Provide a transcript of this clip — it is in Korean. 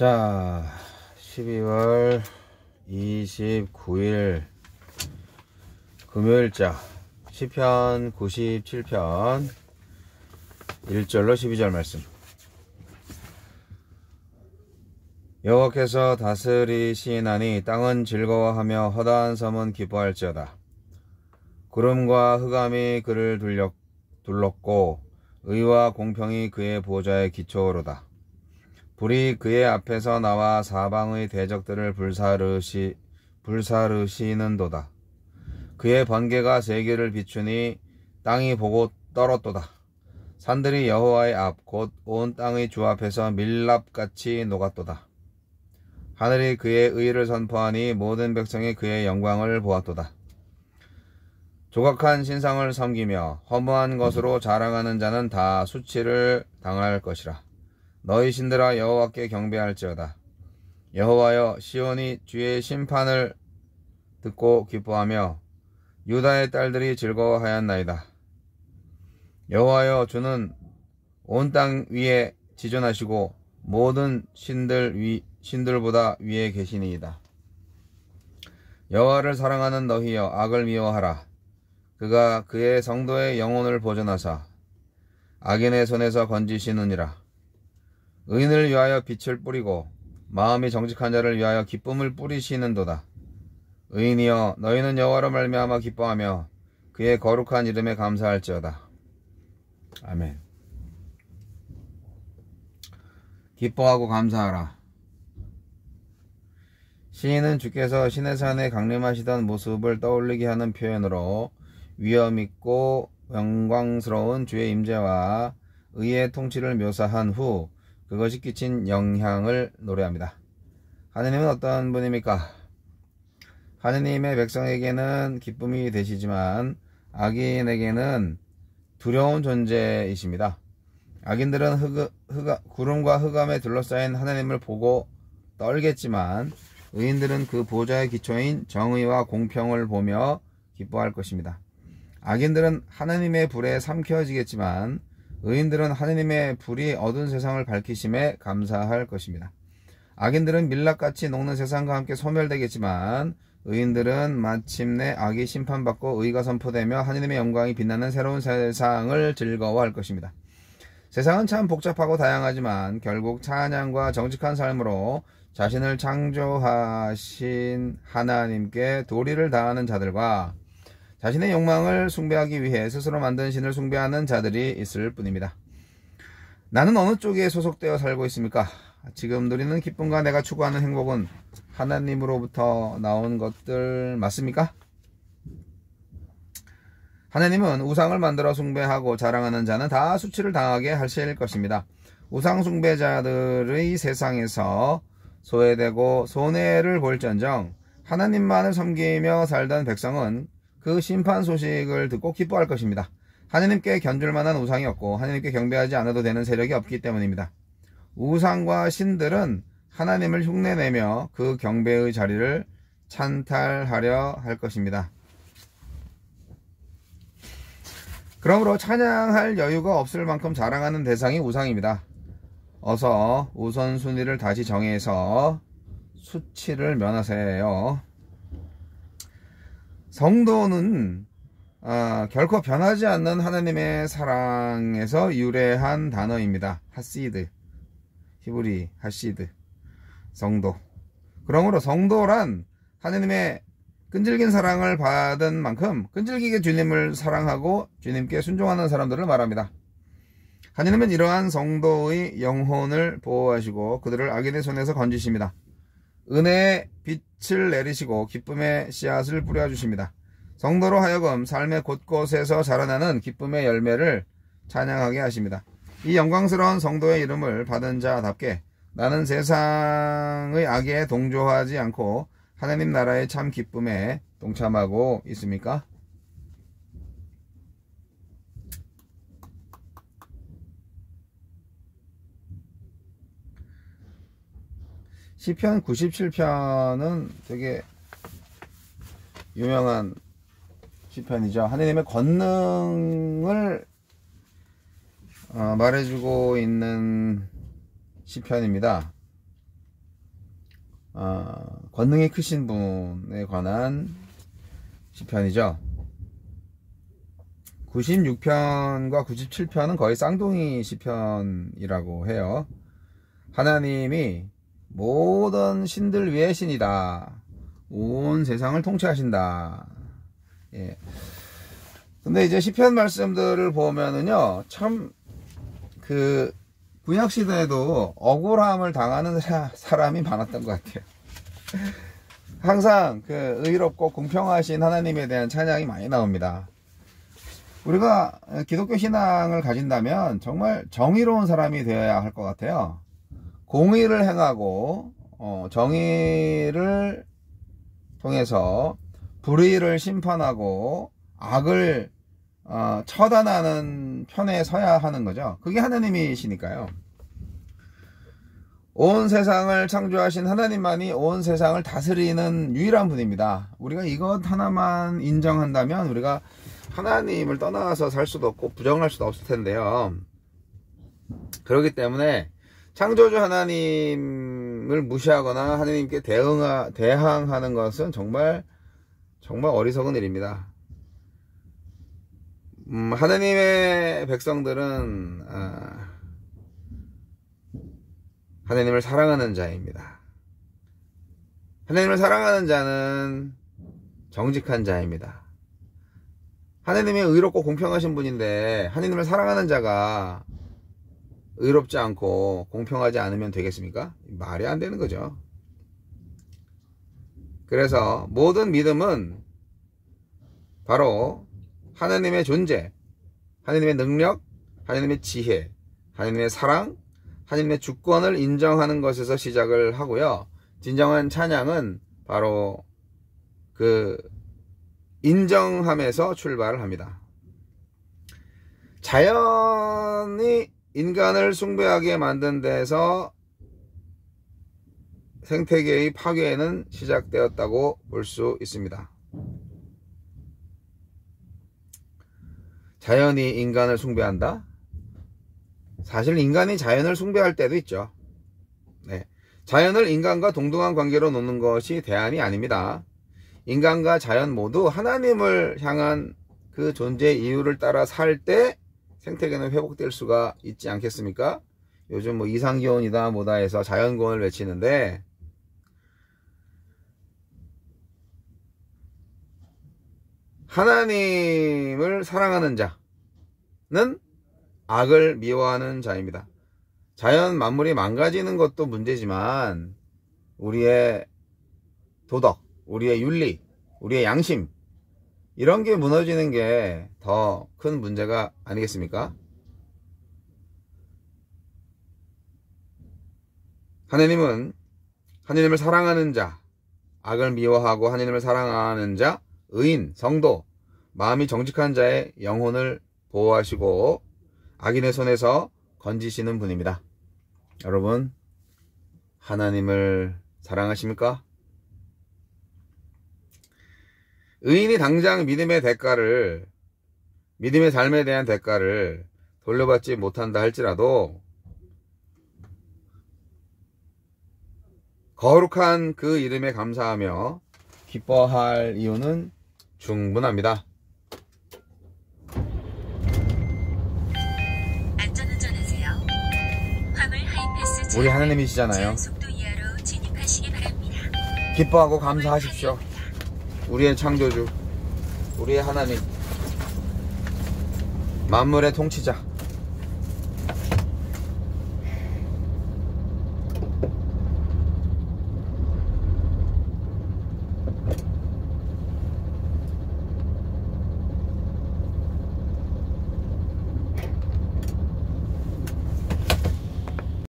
자, 12월 29일 금요일자 시편 97편 1절로 12절 말씀. 여호와께서 다스리시나니 땅은 즐거워하며 허다한 섬은 기뻐할지어다. 구름과 흑암이 그를 둘렀고 의와 공평이 그의 보좌의 기초로다. 불이 그의 앞에서 나와 사방의 대적들을 불사르시는도다. 그의 번개가 세계를 비추니 땅이 보고 떨었도다. 산들이 여호와의 앞 곧 온 땅의 주 앞에서 밀랍같이 녹았도다. 하늘이 그의 의를 선포하니 모든 백성이 그의 영광을 보았도다. 조각한 신상을 섬기며 허무한 것으로 자랑하는 자는 다 수치를 당할 것이라. 너희 신들아 여호와께 경배할지어다. 여호와여, 시온이 주의 심판을 듣고 기뻐하며 유다의 딸들이 즐거워하였나이다. 여호와여, 주는 온 땅 위에 지존하시고 모든 신들보다 위에 계시니이다. 여호와를 사랑하는 너희여, 악을 미워하라. 그가 그의 성도의 영혼을 보존하사 악인의 손에서 건지시느니라. 의인을 위하여 빛을 뿌리고 마음이 정직한 자를 위하여 기쁨을 뿌리시는도다. 의인이여, 너희는 여호와로 말미암아 기뻐하며 그의 거룩한 이름에 감사할지어다. 아멘. 기뻐하고 감사하라. 시인은 주께서 시내산에 강림하시던 모습을 떠올리게 하는 표현으로 위엄있고 영광스러운 주의 임재와 의의 통치를 묘사한 후 그것이 끼친 영향을 노래합니다. 하느님은 어떤 분입니까? 하느님의 백성에게는 기쁨이 되시지만 악인에게는 두려운 존재이십니다. 악인들은 구름과 흑암에 둘러싸인 하느님을 보고 떨겠지만 의인들은 그 보좌의 기초인 정의와 공평을 보며 기뻐할 것입니다. 악인들은 하느님의 불에 삼켜지겠지만 의인들은 하느님의 불이 어두운 세상을 밝히심에 감사할 것입니다. 악인들은 밀랍같이 녹는 세상과 함께 소멸되겠지만 의인들은 마침내 악이 심판받고 의가 선포되며 하느님의 영광이 빛나는 새로운 세상을 즐거워할 것입니다. 세상은 참 복잡하고 다양하지만 결국 찬양과 정직한 삶으로 자신을 창조하신 하나님께 도리를 다하는 자들과 자신의 욕망을 숭배하기 위해 스스로 만든 신을 숭배하는 자들이 있을 뿐입니다. 나는 어느 쪽에 소속되어 살고 있습니까? 지금 누리는 기쁨과 내가 추구하는 행복은 하나님으로부터 나온 것들 맞습니까? 하나님은 우상을 만들어 숭배하고 자랑하는 자는 다 수치를 당하게 하실 것입니다. 우상 숭배자들의 세상에서 소외되고 손해를 볼지언정 하나님만을 섬기며 살던 백성은 그 심판 소식을 듣고 기뻐할 것입니다. 하느님께 견줄 만한 우상이 없고 하느님께 경배하지 않아도 되는 세력이 없기 때문입니다. 우상과 신들은 하나님을 흉내내며 그 경배의 자리를 찬탈하려 할 것입니다. 그러므로 찬양할 여유가 없을 만큼 자랑하는 대상이 우상입니다. 어서 우선순위를 다시 정해서 수치를 면하세요. 성도는 결코 변하지 않는 하나님의 사랑에서 유래한 단어입니다. 하시드, 히브리 하시드, 성도. 그러므로 성도란 하나님의 끈질긴 사랑을 받은 만큼 끈질기게 주님을 사랑하고 주님께 순종하는 사람들을 말합니다. 하나님은 이러한 성도의 영혼을 보호하시고 그들을 악인의 손에서 건지십니다. 은혜의 빛을 내리시고 기쁨의 씨앗을 뿌려주십니다. 성도로 하여금 삶의 곳곳에서 자라나는 기쁨의 열매를 찬양하게 하십니다. 이 영광스러운 성도의 이름을 받은 자답게 나는 세상의 악에 동조하지 않고 하나님 나라의 참 기쁨에 동참하고 있습니까? 시편 97편은 되게 유명한 시편이죠. 하느님의 권능을 말해주고 있는 시편입니다. 권능이 크신 분에 관한 시편이죠. 96편과 97편은 거의 쌍둥이 시편이라고 해요. 하나님이 모든 신들 위의 신이다. 온 세상을 통치하신다. 예. 근데 이제 시편 말씀들을 보면은요, 참, 구약시대에도 억울함을 당하는 사람이 많았던 것 같아요. 항상 의롭고 공평하신 하나님에 대한 찬양이 많이 나옵니다. 우리가 기독교 신앙을 가진다면 정말 정의로운 사람이 되어야 할 것 같아요. 공의를 행하고 정의를 통해서 불의를 심판하고 악을 처단하는 편에 서야 하는 거죠. 그게 하나님이시니까요. 온 세상을 창조하신 하나님만이 온 세상을 다스리는 유일한 분입니다. 우리가 이것 하나만 인정한다면 우리가 하나님을 떠나서 살 수도 없고 부정할 수도 없을 텐데요. 그렇기 때문에 창조주 하나님을 무시하거나 하나님께 대항하는 것은 정말 어리석은 일입니다. 하나님의 백성들은 하나님을 사랑하는 자입니다. 하나님을 사랑하는 자는 정직한 자입니다. 하나님이 의롭고 공평하신 분인데 하나님을 사랑하는 자가 의롭지 않고 공평하지 않으면 되겠습니까? 말이 안 되는 거죠. 그래서 모든 믿음은 바로 하나님의 존재, 하나님의 능력, 하나님의 지혜, 하나님의 사랑, 하나님의 주권을 인정하는 것에서 시작을 하고요. 진정한 찬양은 바로 인정함에서 출발을 합니다. 자연이 인간을 숭배하게 만든 데서 생태계의 파괴는 시작되었다고 볼 수 있습니다. 자연이 인간을 숭배한다? 사실 인간이 자연을 숭배할 때도 있죠. 네. 자연을 인간과 동등한 관계로 놓는 것이 대안이 아닙니다. 인간과 자연 모두 하나님을 향한 그 존재의 이유를 따라 살 때 생태계는 회복될 수가 있지 않겠습니까? 요즘 뭐 이상기온이다 뭐다 해서 자연구원을 외치는데 하나님을 사랑하는 자는 악을 미워하는 자입니다. 자연 만물이 망가지는 것도 문제지만 우리의 도덕, 우리의 윤리, 우리의 양심 이런 게 무너지는 게 더 큰 문제가 아니겠습니까? 하나님은 하나님을 사랑하는 자, 악을 미워하고 하나님을 사랑하는 자, 의인, 성도, 마음이 정직한 자의 영혼을 보호하시고 악인의 손에서 건지시는 분입니다. 여러분, 하나님을 사랑하십니까? 의인이 당장 믿음의 삶에 대한 대가를 돌려받지 못한다 할지라도 거룩한 그 이름에 감사하며 기뻐할 이유는 충분합니다. 안전운전하세요. 화물 하이패스 우리 하나님이시잖아요. 속도 이하로 진입하시기 바랍니다. 기뻐하고 감사하십시오. 우리의 창조주, 우리의 하나님, 만물의 통치자,